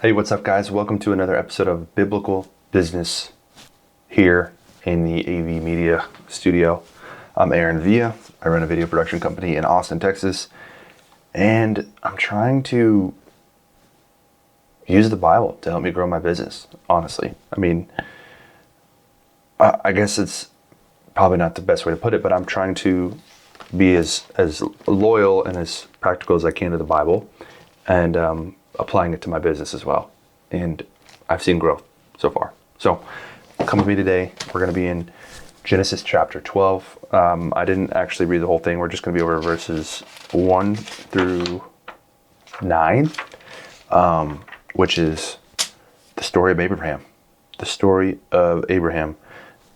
Hey, what's up, guys? Welcome to another episode of Biblical Business here in the AV Media Studio. I'm Aaron Villa. I run a video production company in Austin, Texas, and I'm trying to use the Bible to help me grow my business, honestly. I mean, I guess it's probably not the best way to put it, but I'm trying to be as loyal and as practical as I can to the Bible, and applying it to my business as well. And I've seen growth so far. So come with me today. We're going to be in Genesis chapter 12. I didn't actually read the whole thing. We're just going to be over verses 1 through 9, which is the story of Abraham. The story of Abraham,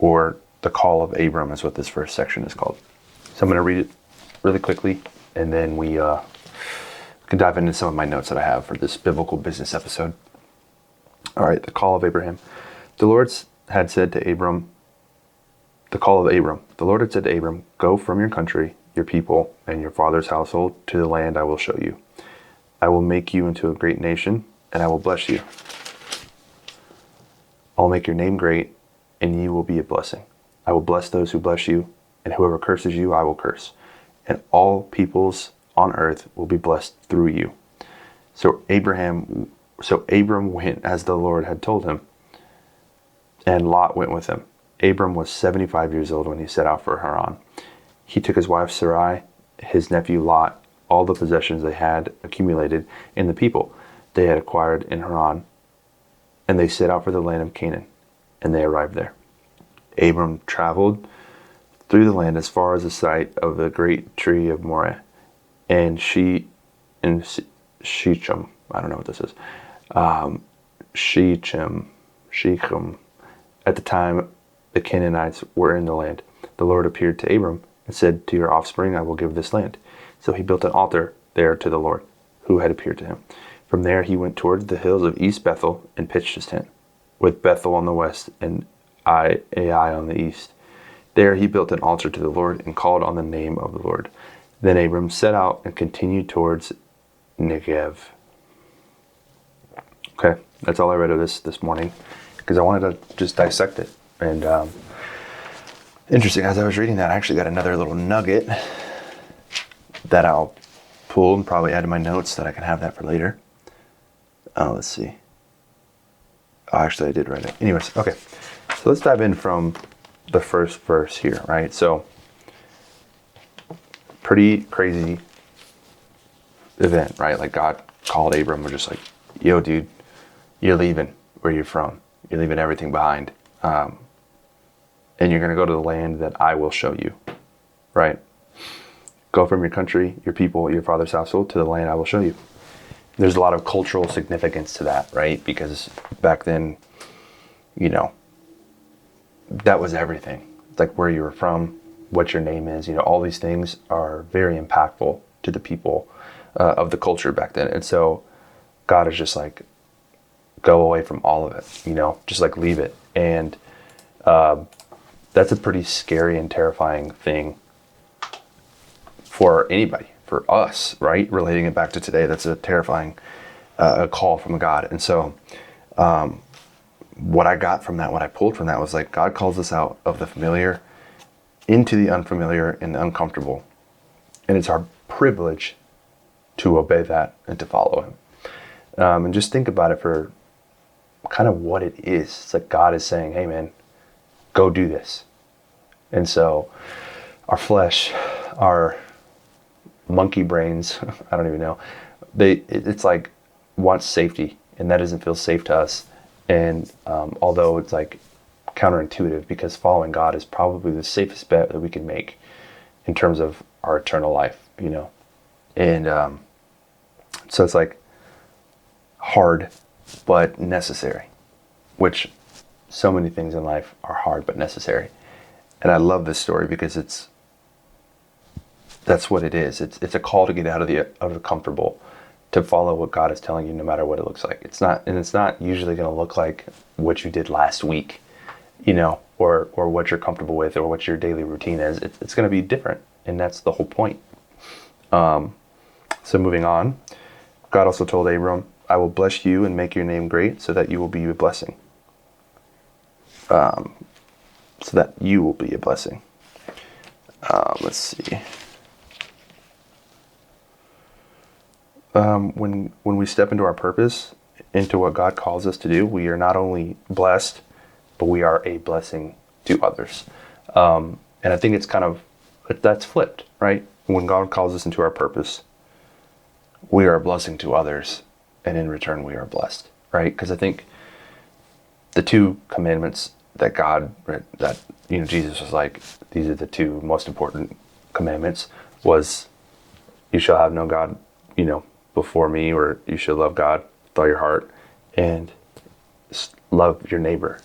or the call of Abram is what this first section is called. So I'm going to read it really quickly, and then we can dive into some of my notes that I have for this biblical business episode. All right, the call of Abraham. The Lord had said to Abram, the call of Abram. The Lord had said to Abram, "Go from your country, your people, and your father's household to the land I will show you. I will make you into a great nation, and I will bless you. I will make your name great, and you will be a blessing. I will bless those who bless you, and whoever curses you, I will curse. And all peoples on earth will be blessed through you." So Abram went as the Lord had told him, and Lot went with him. Abram was 75 years old when he set out for Haran. He took his wife Sarai, his nephew Lot, all the possessions they had accumulated, and the people they had acquired in Haran, and they set out for the land of Canaan, and they arrived there. Abram traveled through the land as far as the site of the great tree of Moreh, and Shechem. I don't know what this is. Shechem. At the time the Canaanites were in the land, the Lord appeared to Abram and said, "To your offspring I will give this land." So he built an altar there to the Lord, who had appeared to him. From there he went towards the hills of East Bethel and pitched his tent, with Bethel on the west and Ai on the east. There he built an altar to the Lord and called on the name of the Lord. Then Abram set out and continued towards Negev. Okay, that's all I read of this morning, because I wanted to just dissect it. And interesting, as I was reading that, I actually got another little nugget that I'll pull and probably add to my notes that I can have that for later. Let's see. Oh, actually, I did write it. Anyways, okay. So let's dive in from the first verse here, right? So, pretty crazy event, right? Like, God called Abram, we're just like, "Yo, dude, you're leaving where you're from. You're leaving everything behind. And you're going to go to the land that I will show you," right? "Go from your country, your people, your father's household to the land I will show you." There's a lot of cultural significance to that, right? Because back then, that was everything. It's like where you were from, what your name is, all these things are very impactful to the people of the culture back then. And so God is just like, go away from all of it, just like leave it. And that's a pretty scary and terrifying thing for anybody, for us, right? Relating it back to today, that's a terrifying call from God. And so what I got from that, what I pulled from that was like, God calls us out of the familiar into the unfamiliar and the uncomfortable. And it's our privilege to obey that and to follow him. And just think about it for kind of what it is. It's like God is saying, "Hey man, go do this." And so our flesh, our monkey brains, I don't even know, it's like wants safety, and that doesn't feel safe to us. And although it's like counterintuitive, because following God is probably the safest bet that we can make in terms of our eternal life, and so it's like hard but necessary, which so many things in life are hard but necessary. And I love this story because that's what it is. It's a call to get out of the comfortable, to follow what God is telling you, no matter what it looks like. It's not usually going to look like what you did last week, or what you're comfortable with, or what your daily routine is. It's going to be different, and that's the whole point. So moving on, God also told Abram, I will bless you and make your name great so that you will be a blessing. So that you will be a blessing. Let's see. When we step into our purpose, into what God calls us to do, we are not only blessed, but we are a blessing to others. And I think it's that's flipped, right? When God calls us into our purpose, we are a blessing to others, and in return we are blessed, right? Because I think the two commandments that Jesus was like, these are the two most important commandments, was you shall have no God, before me, or you should love God with all your heart and love your neighbor,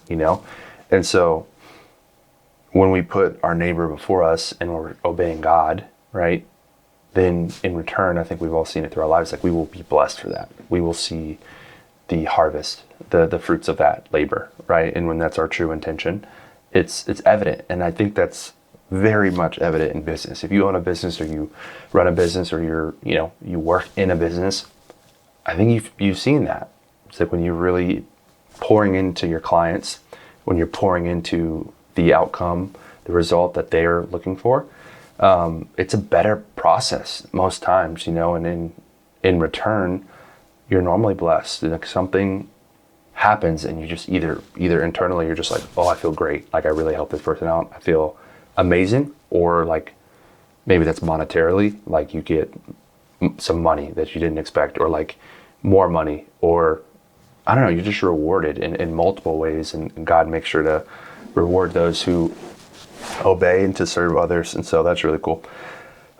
And so when we put our neighbor before us and we're obeying God, right, then in return, I think we've all seen it through our lives, like we will be blessed for that. We will see the harvest, the fruits of that labor, right? And when that's our true intention, it's evident. And I think that's very much evident in business. If you own a business, or you run a business, or you work in a business, I think you've seen that. It's like when you're really pouring into your clients, when you're pouring into the outcome, the result that they're looking for, it's a better process most times, and in return, you're normally blessed. Like something happens and you just either internally you're just like, oh, I feel great. Like I really helped this person out. I feel amazing. Or like maybe that's monetarily, like you get some money that you didn't expect, or like more money, or I don't know, you're just rewarded in multiple ways. And God makes sure to reward those who obey and to serve others. And so that's really cool.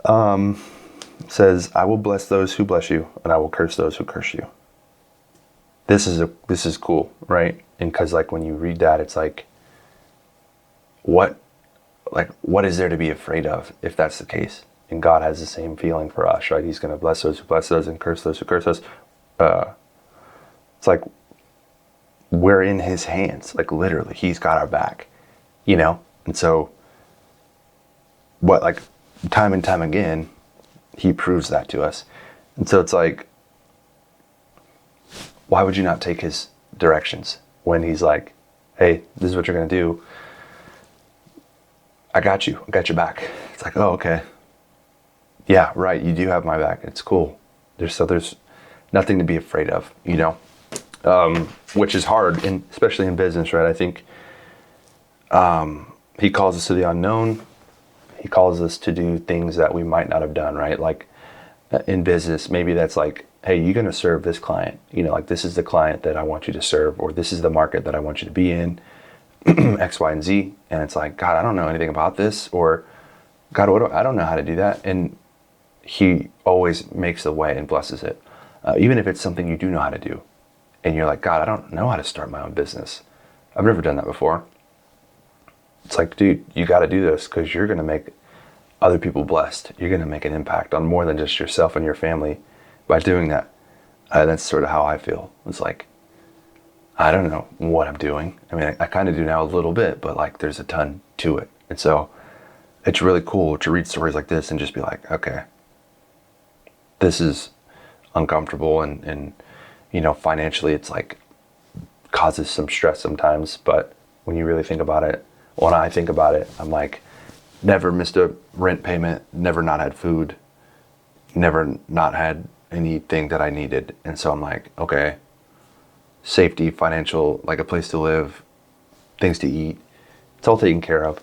It says, I will bless those who bless you, and I will curse those who curse you. This is cool, right? And because like when you read that, it's like what is there to be afraid of if that's the case? And God has the same feeling for us, right? He's going to bless those who bless us and curse those who curse us. It's like we're in his hands, like literally he's got our back, And so like time and time again, he proves that to us. And so it's like, why would you not take his directions when he's like, hey, this is what you're going to do. I got your back. It's like, oh, okay. Yeah, right. You do have my back. It's cool. There's nothing to be afraid of, which is hard, and especially in business, right? I think he calls us to the unknown. He calls us to do things that we might not have done, right? Like in business, maybe that's like, hey, you're going to serve this client. Like this is the client that I want you to serve, or this is the market that I want you to be in, X, Y, and Z. And it's like, God, I don't know anything about this, or God, I don't know how to do that. And he always makes the way and blesses it. Even if it's something you do know how to do. And you're like, God, I don't know how to start my own business. I've never done that before. It's like, dude, you got to do this because you're going to make other people blessed. You're going to make an impact on more than just yourself and your family by doing that. That's sort of how I feel. It's like, I don't know what I'm doing. I mean, I kind of do now a little bit, but like there's a ton to it. And so it's really cool to read stories like this and just be like, okay, this is uncomfortable and financially it's like causes some stress sometimes. But when you really think about it, when I think about it, I'm like, never missed a rent payment, never not had food, never not had anything that I needed. And so I'm like, okay, safety, financial, like a place to live, things to eat, it's all taken care of.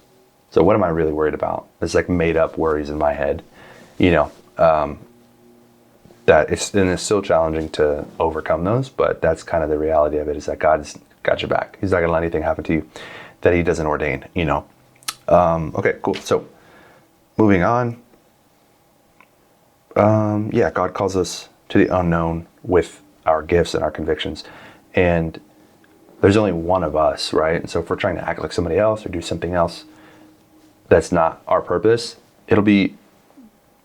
So what am I really worried about? It's like made up worries in my head, that it's still challenging to overcome those, but that's kind of the reality of it, is that God's got your back. He's not going to let anything happen to you that he doesn't ordain, Okay, cool. So moving on. God calls us to the unknown with our gifts and our convictions. And there's only one of us, right? And so if we're trying to act like somebody else or do something else that's not our purpose, it'll be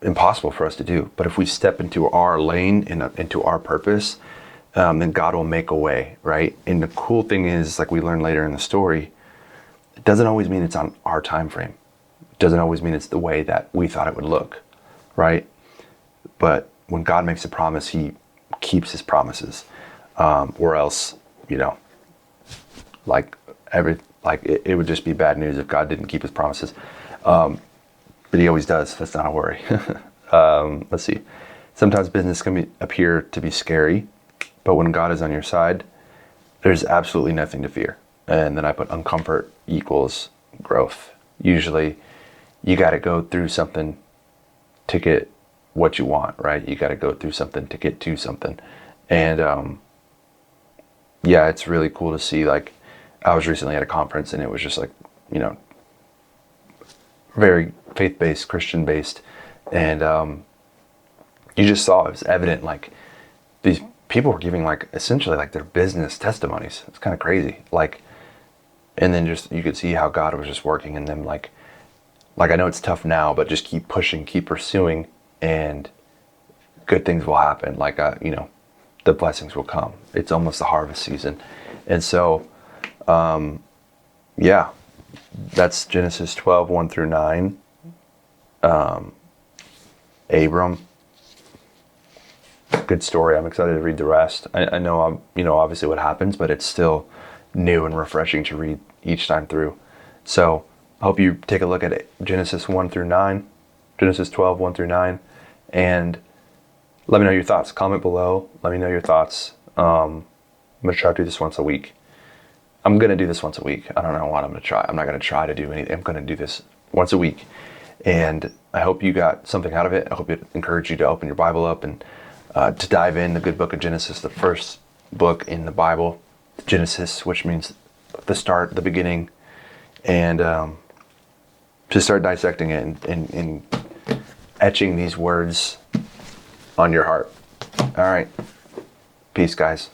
impossible for us to do. But if we step into our lane and into our purpose, then God will make a way, right? And the cool thing is, like we learn later in the story, it doesn't always mean it's on our time frame. It doesn't always mean it's the way that we thought it would look, right? But when God makes a promise, he keeps his promises. or else, like it would just be bad news if God didn't keep his promises. But he always does. That's not a worry. Let's see. Sometimes business can appear to be scary, but when God is on your side, there's absolutely nothing to fear. And then I put uncomfort equals growth. Usually you got to go through something to get what you want, right? You got to go through something to get to something. And yeah, it's really cool to see. Like, I was recently at a conference and it was just like, very faith-based, Christian-based. And you just saw, it was evident, like, these people were giving, like, essentially, like, their business testimonies. It's kind of crazy. Like, and then just, you could see how God was just working in them. Like I know it's tough now, but just keep pushing, keep pursuing, and good things will happen. Like, the blessings will come. It's almost the harvest season. And so, yeah, that's Genesis 12, 1 through 9. Abram, good story. I'm excited to read the rest. I know, obviously what happens, but it's still new and refreshing to read each time through. So I hope you take a look at it. Genesis 1 through 9, Genesis 12, 1 through 9, and let me know your thoughts. Comment below. Let me know your thoughts. I'm going to try to do this once a week. I'm going to do this once a week. I don't know what I'm going to try. I'm not going to try to do anything. I'm going to do this once a week. And I hope you got something out of it. I hope it encouraged you to open your Bible up and to dive in the good book of Genesis, the first book in the Bible, Genesis, which means the start, the beginning, and to start dissecting it and etching these words on your heart. All right. Peace, guys.